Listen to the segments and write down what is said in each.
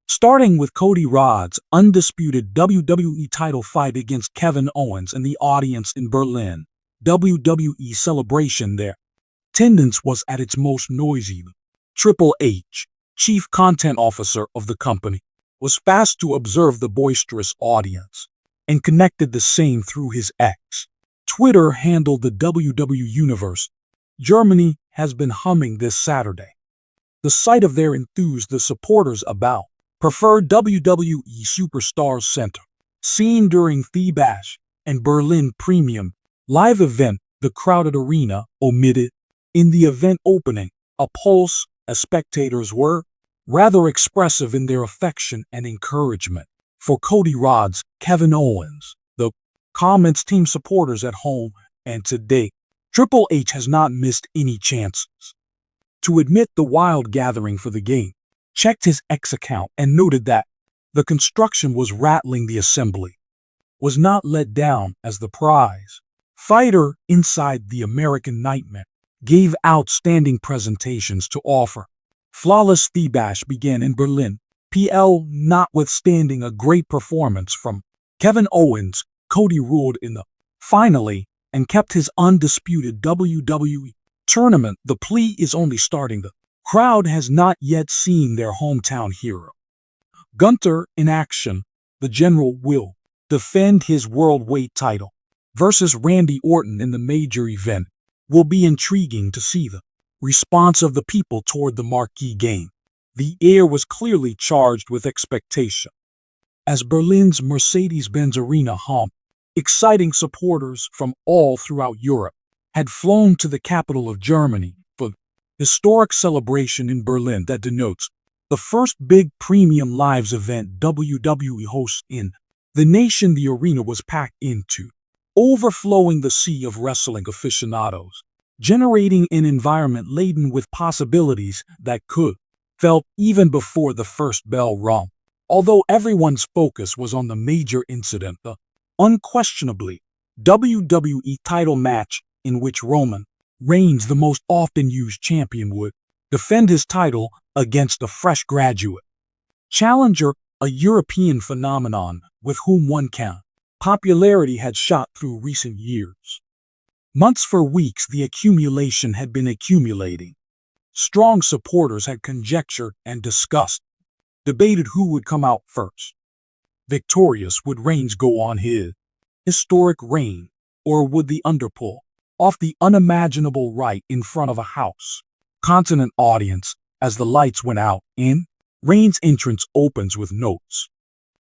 Starting with Cody Rhodes' undisputed WWE title fight against Kevin Owens and the audience in Berlin, WWE celebration there. Attendance was at its most noisy. Triple H, chief content officer of the company, was fast to observe the boisterous audience and connected the same through his X. Twitter handled the WWE Universe. Germany has been humming this Saturday. The sight of their enthused the supporters about preferred WWE Superstars Center, seen during the Bash and Berlin Premium live event, the crowded arena omitted. In the event opening, a pulse, as spectators were rather expressive in their affection and encouragement for Cody Rhodes, Kevin Owens, the comments team supporters at home and today. Triple H has not missed any chances to admit the wild gathering for the game, checked his X account and noted that the construction was rattling. The assembly was not let down as the prize fighter inside the American Nightmare gave outstanding presentations to offer. Flawless The Bash began in Berlin, PL, notwithstanding a great performance from Kevin Owens. Cody ruled in the finale and kept his undisputed WWE tournament. The plea is only starting. The crowd has not yet seen their hometown hero. Gunther in action. The General will defend his worldweight title versus Randy Orton in the major event. Will be intriguing to see the response of the people toward the marquee game. The air was clearly charged with expectation. As Berlin's Mercedes-Benz Arena hummed, exciting supporters from all throughout Europe had flown to the capital of Germany for historic celebration in Berlin that denotes the first big premium lives event WWE hosts in the nation. The arena was packed into overflowing the sea of wrestling aficionados, generating an environment laden with possibilities that could felt even before the first bell rung. Although everyone's focus was on the major incident, the unquestionably WWE title match in which Roman Reigns, the most often used champion, would defend his title against a fresh graduate challenger, a European phenomenon with whom one can popularity had shot through recent years. Months for weeks the accumulation had been accumulating. Strong supporters had conjectured and discussed, debated who would come out first. Victorious, would Reigns go on his historic reign, or would the underpull off the unimaginable right in front of a house continent audience as the lights went out in Reigns' entrance opens with notes.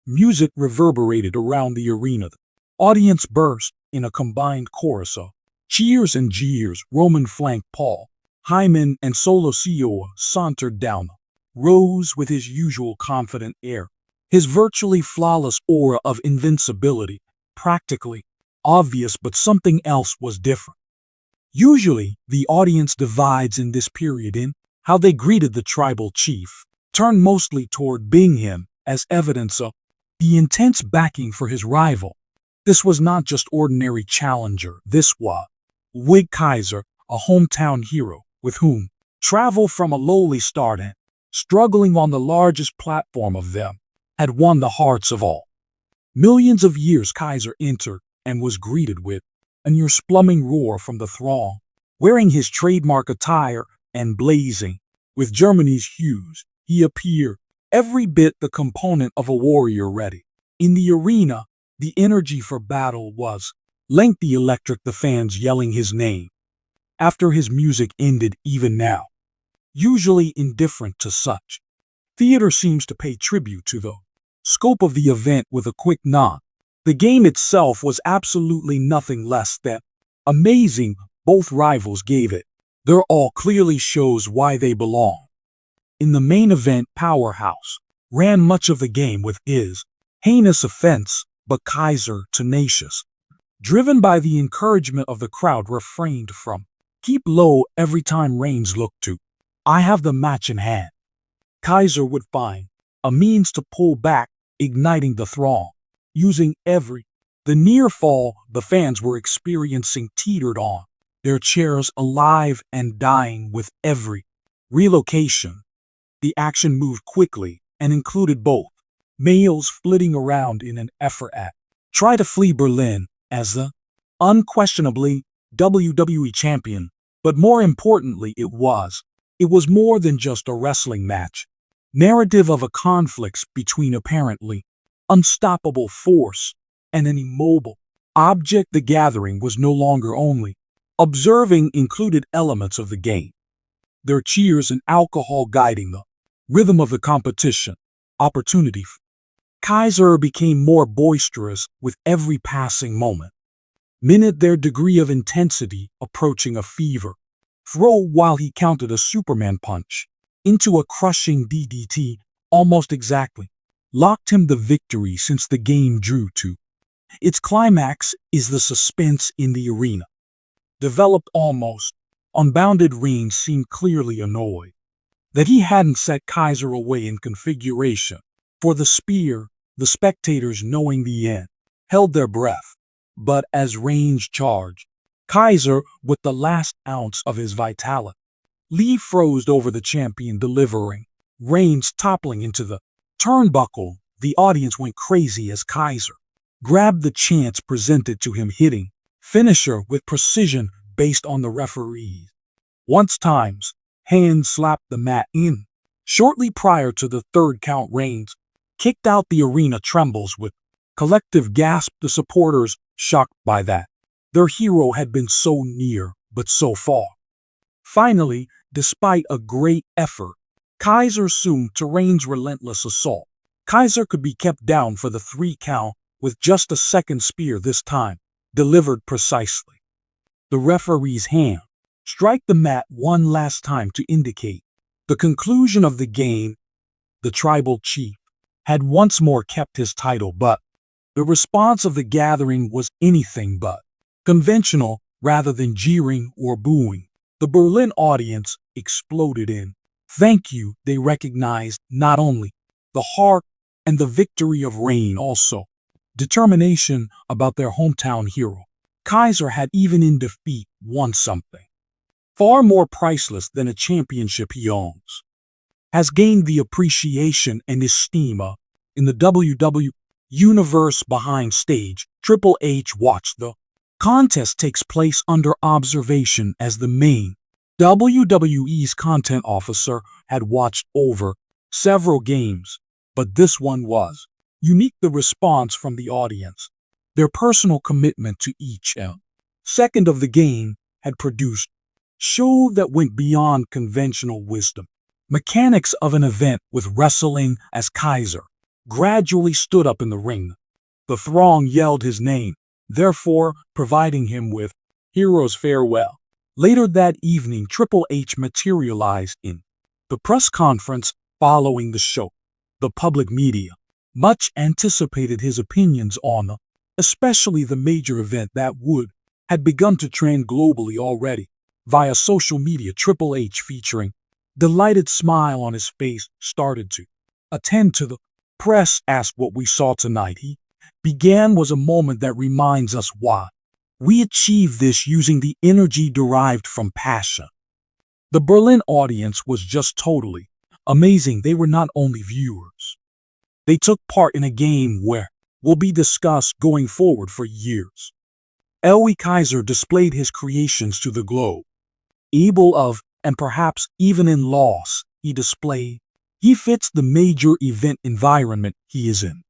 Music reverberated around the arena. The audience burst in a combined chorus of cheers and jeers. Roman flanked Paul Heyman and Solo Sikoa sauntered down the rows with his usual confident air, his virtually flawless aura of invincibility practically obvious, but something else was different. Usually, the audience divides in this period in how they greeted the tribal chief, turned mostly toward being him as evidence of the intense backing for his rival. This was not just ordinary challenger. This was Wig Kaiser, a hometown hero with whom travel from a lowly start and struggling on the largest platform of them had won the hearts of all. Millions of years Kaiser entered and was greeted with an ear-splitting roar from the throng, wearing his trademark attire and blazing with Germany's hues. He appeared every bit the component of a warrior ready. In the arena, the energy for battle was lengthy, electric, the fans yelling his name after his music ended. Even now, usually indifferent to such, theater seems to pay tribute to the scope of the event with a quick nod. The game itself was absolutely nothing less than amazing. Both rivals gave it their all, clearly shows why they belong. In the main event, Powerhouse ran much of the game with his heinous offense, but Kaiser, tenacious, driven by the encouragement of the crowd, refrained from keep low. Every time Reigns looked to I have the match in hand, Kaiser would find a means to pull back, igniting the throng. Using the near fall the fans were experiencing teetered on their chairs, alive and dying with every relocation. The action moved quickly, and included both males flitting around in an effort at try to flee Berlin as the unquestionably WWE champion. But more importantly, it was more than just a wrestling match. Narrative of a conflict between apparently unstoppable force and an immobile object. The gathering was no longer only observing included elements of the game. Their cheers and alcohol guiding the rhythm of the competition. Opportunity. Kaiser became more boisterous with every passing moment. Minute their degree of intensity approaching a fever. Throw while he counted a Superman punch into a crushing DDT almost exactly locked him the victory since the game drew to its climax. Is the suspense in the arena. Developed almost unbounded. Reigns seemed clearly annoyed that he hadn't set Kaiser away in configuration for the spear. The spectators, knowing the end, held their breath. But as Reigns charged Kaiser with the last ounce of his vitality, Lee froze over the champion, delivering Reigns toppling into the turnbuckle. The audience went crazy as Kaiser grabbed the chance presented to him, hitting finisher with precision based on the referees. Once times, hands slapped the mat in. Shortly prior to the third count, Reigns kicked out. The arena trembles with collective gasp. The supporters shocked by that. Their hero had been so near, but so far. Finally, despite a great effort, Kaiser succumbed to Reigns' relentless assault. Kaiser could be kept down for the 3 count with just a second spear, this time delivered precisely. The referee's hand struck the mat one last time to indicate the conclusion of the game. The tribal chief had once more kept his title, but the response of the gathering was anything but conventional. Rather than jeering or booing, the Berlin audience exploded in thank you. They recognized not only the heart and the victory of Reigns, also determination about their hometown hero. Kaiser had, even in defeat, won something far more priceless than a championship he owns. Has gained the appreciation and esteem in the WWE universe. Behind stage, Triple H watched the contest takes place under observation as the main WWE's content officer had watched over several games, but this one was unique. The response from the audience, their personal commitment to each second of the game had produced show that went beyond conventional wisdom. Mechanics of an event with wrestling. As Kaiser gradually stood up in the ring, the throng yelled his name, therefore providing him with hero's farewell. Later that evening, Triple H materialized in the press conference following the show. The public media much anticipated his opinions on especially the major event that had begun to trend globally already via social media. Triple H, featuring delighted smile on his face, started to attend to the press. Asked what we saw tonight, he began, was a moment that reminds us why we achieve this, using the energy derived from passion. The Berlin audience was just totally amazing. They were not only viewers, they took part in a game where will be discussed going forward for years. Elway Kaiser displayed his creations to the globe. Able of, and perhaps even in loss, he fits the major event environment he is in.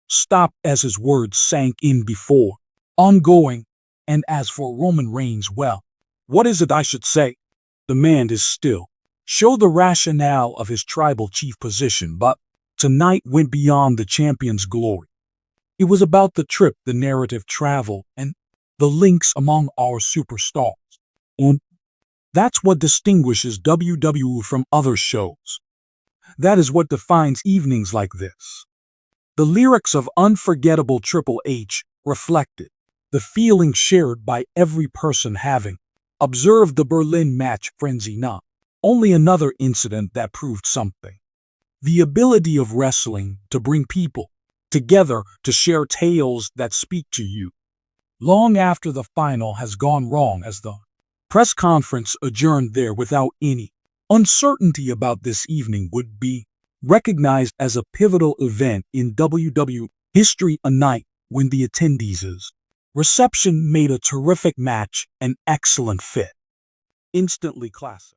Stopped as his words sank in before ongoing. And as for Roman Reigns, well, what is it I should say? The man is still show the rationale of his tribal chief position, but tonight went beyond the champion's glory. It was about the trip, the narrative travel, and the links among our superstars. And that's what distinguishes WWE from other shows. That is what defines evenings like this. The lyrics of unforgettable Triple H reflected the feeling shared by every person having observed the Berlin match frenzy. Not only another incident that proved something. The ability of wrestling to bring people together to share tales that speak to you long after the final has gone wrong. As the press conference adjourned there without any uncertainty about this evening would be recognized as a pivotal event in WWE history, a night when the attendees' reception made a terrific match an excellent fit. Instantly classic.